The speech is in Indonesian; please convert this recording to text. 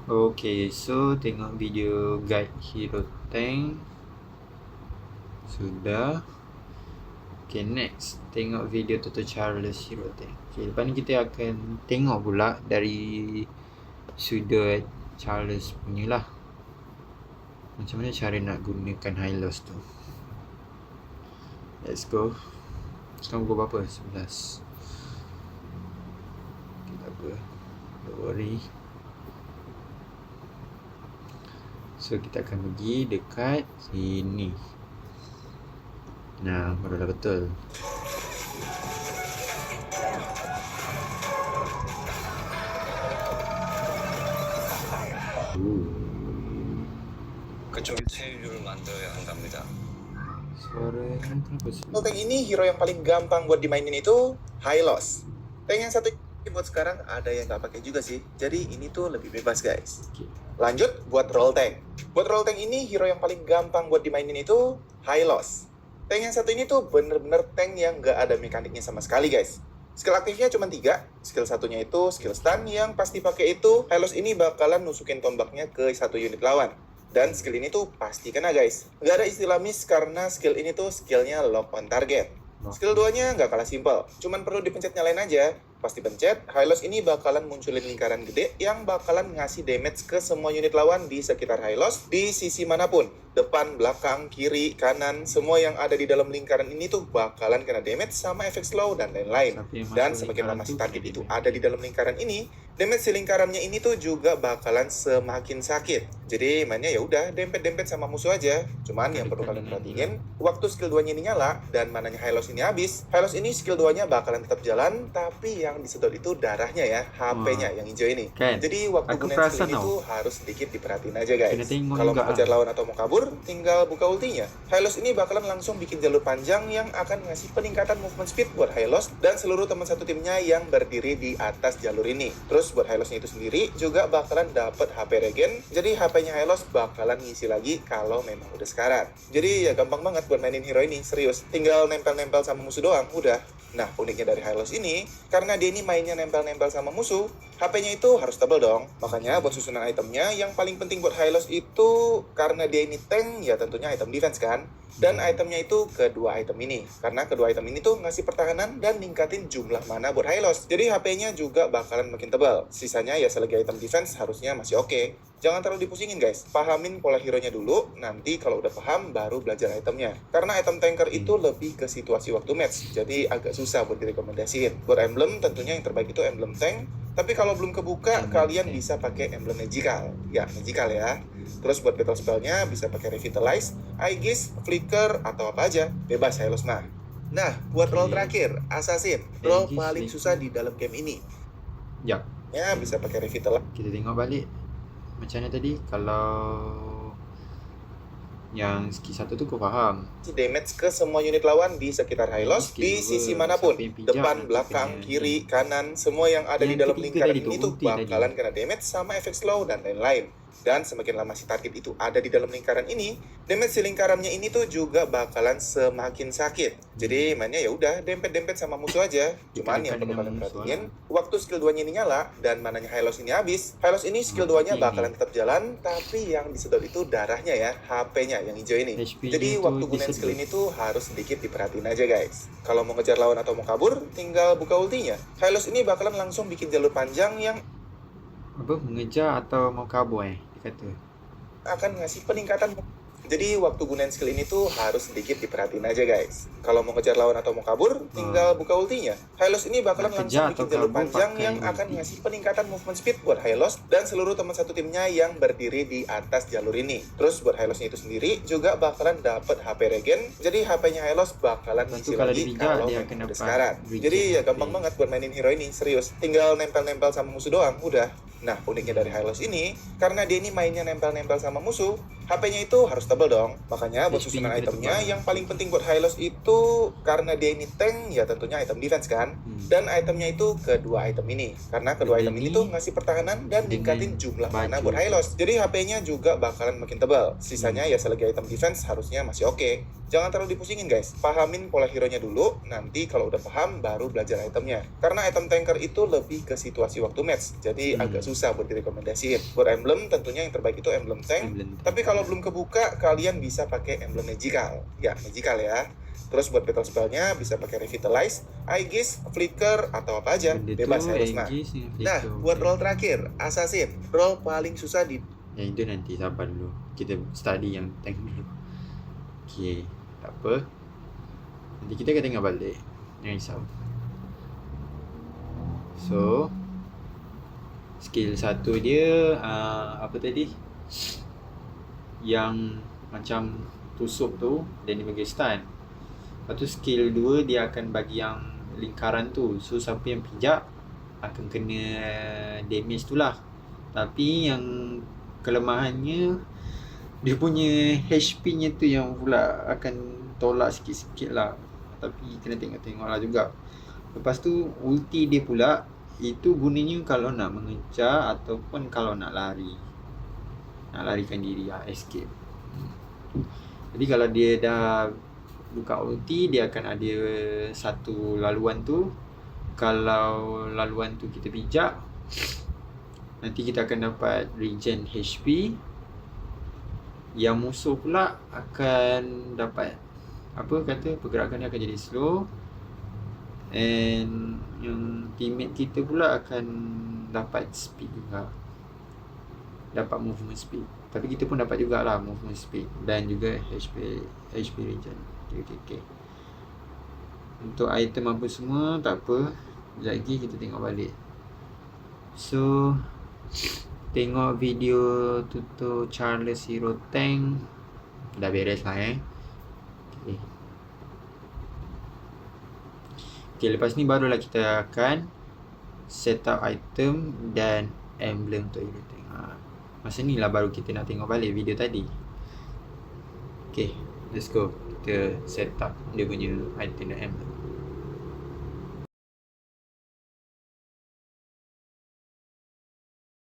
Okay, so tengok video guide hero tank. Sudah. Okay, next tengok video tutorial Charles hero tank. Okay, lepas ni kita akan tengok pula dari sudut Charles punya lah, macam mana cara nak gunakan high loss tu. Let's go. Sekarang pukul berapa? 11. Okay, tak apa, don't worry. So kita akan pergi dekat sini. Nah, barulah betul. 그쪽이 체류를 만들어야 한답니다. Suara kenapa sih? Tank ini hero yang paling gampang buat dimainin itu Hylos. Tank yang satu ini buat sekarang ada yang nggak pakai juga sih. Jadi ini tuh lebih bebas guys. Okay. Lanjut buat roll tank. Buat roll tank ini hero yang paling gampang buat dimainin itu Hylos. Tank yang satu ini tuh bener-bener tank yang nggak ada mekaniknya sama sekali guys. Skill aktifnya cuma 3. Skill satunya itu skill stun yang pasti pakai itu Hylos ini bakalan nusukin tombaknya ke satu unit lawan. Dan skill ini tuh pasti kena guys. Nggak ada istilah miss karena skill ini tuh skillnya lock on target. Skill 2-nya nggak kalah simpel. Cuman perlu dipencet nyalain aja. Pasti pencet, Hylos ini bakalan munculin lingkaran gede yang bakalan ngasih damage ke semua unit lawan di sekitar Hylos di sisi manapun. Depan, belakang, kiri, kanan, semua yang ada di dalam lingkaran ini tuh bakalan kena damage sama efek slow dan lain-lain. Dan semakin lama si target itu ada di dalam lingkaran ini, damage si lingkarannya ini tuh juga bakalan semakin sakit. Jadi mainnya ya udah dempet-dempet sama musuh aja. Cuman yang perlu kalian perhatiin, waktu skill 2-nya ini nyala dan mananya Hylos ini habis, Hylos ini skill 2-nya bakalan tetap jalan, tapi yang disedot itu darahnya ya, HP-nya yang hijau ini. Kan? Jadi waktu Aku gunain skill perasan ini tau. tuh harus sedikit diperhatiin aja guys. Kena tengok Kalau juga, mau kejar lawan atau mau kabur, tinggal buka ultinya. Hylos ini bakalan langsung bikin jalur panjang yang akan ngasih peningkatan movement speed buat Hylos dan seluruh teman satu timnya yang berdiri di atas jalur ini. Terus buat Hylosnya itu sendiri juga bakalan dapet HP regen, jadi HP-nya Hylos bakalan ngisi lagi kalau memang udah sekarat. Jadi ya gampang banget buat mainin hero ini, serius. Tinggal nempel-nempel sama musuh doang, udah. Nah, uniknya dari Hylos ini, karena dia ini mainnya nempel-nempel sama musuh, HP-nya itu harus tebel dong. Makanya buat susunan itemnya, yang paling penting buat Hylos itu, karena dia ini tank, ya tentunya item defense kan. Dan itemnya itu kedua item ini. Karena kedua item ini tuh ngasih pertahanan dan ningkatin jumlah mana buat Hylos. Jadi HP-nya juga bakalan makin tebal. Sisanya ya selagi item defense harusnya masih oke. Jangan terlalu dipusingin guys, pahamin pola hero-nya dulu, nanti kalau udah paham baru belajar itemnya. Karena item tanker itu lebih ke situasi waktu match, jadi agak susah buat direkomendasiin. Buat emblem tentunya yang terbaik itu emblem tank, tapi kalau belum kebuka kalian bisa pakai emblem magical. Ya, magical ya. Terus buat battle spell-nya bisa pakai revitalize, Aegis, flicker, atau apa aja, bebas Hylos mah. Nah, buat roll terakhir, assassin, roll Aegis, paling flicker. susah di dalam game ini. Sekejap, Ya, bisa pakai revitalize. kita tengok balik. Macam mana tadi? Kalau yang skill 1 tu kau faham. Damage ke semua unit lawan di sekitar Hylos di sisi manapun, depan, belakang, kiri, kanan, semua yang ada di Yang dalam ketiga lingkaran tadi tu, ini tuh ulti tadi. bakalan kena damage sama efek slow dan lain-lain. Dan semakin lama si target itu ada di dalam lingkaran ini, damage si lingkarannya ini tuh juga bakalan semakin sakit. Jadi mainnya ya udah dempet-dempet sama musuh aja. Cuman yang perlu kalian perhatiin, waktu skill 2-nya ini nyala dan mananya Hylos ini habis, Hylos ini skill 2-nya bakalan tetap jalan, tapi yang disedot itu darahnya ya, HP-nya yang hijau ini. HP-nya Jadi tu waktu gunain disedot. skill ini tuh harus sedikit diperhatiin aja guys. Kalau mau ngejar lawan atau mau kabur, tinggal buka ultinya. Hylos ini bakalan langsung bikin jalur panjang yang Apa? Mengejar atau mau kabur dia kata. akan ngasih peningkatan. Jadi waktu gunain skill ini tuh harus sedikit diperhatiin aja guys. Kalau mau ngejar lawan atau mau kabur, tinggal buka ultinya. Hylos ini bakalan Nak kejar langsung bikin atau jalur kabur panjang pakai yang ulti. akan ngasih peningkatan movement speed buat Hylos dan seluruh teman satu timnya yang berdiri di atas jalur ini. Terus buat Hylosnya itu sendiri juga bakalan dapet HP regen, jadi HP-nya Hylos bakalan Tentu ngisi kalau lagi dipijak, kalau dia memang akan udah dapat sekarat. regen Jadi ya HP. gampang banget buat mainin hero ini, serius. Tinggal nempel-nempel sama musuh doang, udah. Nah, uniknya dari Hylos ini, karena dia ini mainnya nempel-nempel sama musuh, HP-nya itu harus tebal dong. Makanya buat HP susunan kena itemnya tebal. yang paling penting buat Hylos itu karena dia ini tank ya tentunya item defense kan. Dan itemnya itu kedua item ini. Karena kedua Dan item ini ini tuh ngasih pertahanan dan dengan ningkatin jumlah mana baju. buat Hylos. Jadi HP-nya juga bakalan makin tebal. Sisanya ya selagi item defense harusnya masih oke. Jangan terlalu dipusingin guys. Pahamin pola hero-nya dulu. Nanti kalau udah paham baru belajar itemnya. Karena item tanker itu lebih ke situasi waktu match. Jadi agak susah buat direkomendasiin. Buat emblem tentunya yang terbaik itu emblem tank. Tapi kalau belum kebuka, kalian bisa pakai emblem magical. Ya, magical ya. Terus buat battle spellnya bisa pakai revitalize, aegis, flicker, atau apa aja. Bebas Hylos mah. Nah, buat role terakhir, assassin. Role paling susah di... Yang itu nanti sabar dulu. Kita study yang tank dulu. Okay, tak apa. Nanti kita akan tengok balik. Jangan risau. So, skill 1 dia apa tadi? Yang macam tusuk tu dan dia bagi stun. Lepas tu skill 2 dia akan bagi yang lingkaran tu. So siapa yang pijak akan kena damage tu lah. Tapi yang kelemahannya dia punya HP nya tu yang pula akan tolak sikit-sikit lah. Tapi kena tengok-tengok lah juga. Lepas tu ulti dia pula itu gunanya kalau nak mengejar ataupun kalau nak lari. Nak larikan diri lah, escape. Jadi kalau dia dah buka ulti, dia akan ada satu laluan tu. Kalau laluan tu kita pijak, nanti kita akan dapat regen HP. Yang musuh pula akan dapat pergerakan dia akan jadi slow. And yang teammate kita pula akan dapat speed juga. Dapat movement speed. Tapi kita pun dapat jugalah movement speed dan juga HP regen. Okay. Untuk item apa semua tak apa. Sekejap lagi kita tengok balik. So tengok video tutor Charles Hero Tank. Dah beres lah Okay, lepas ni barulah kita akan set up item dan emblem untuk Hero Tank. Masa ni lah baru kita nak tengok balik video tadi. Okay, let's go. Kita set up dia punya item dan emblem.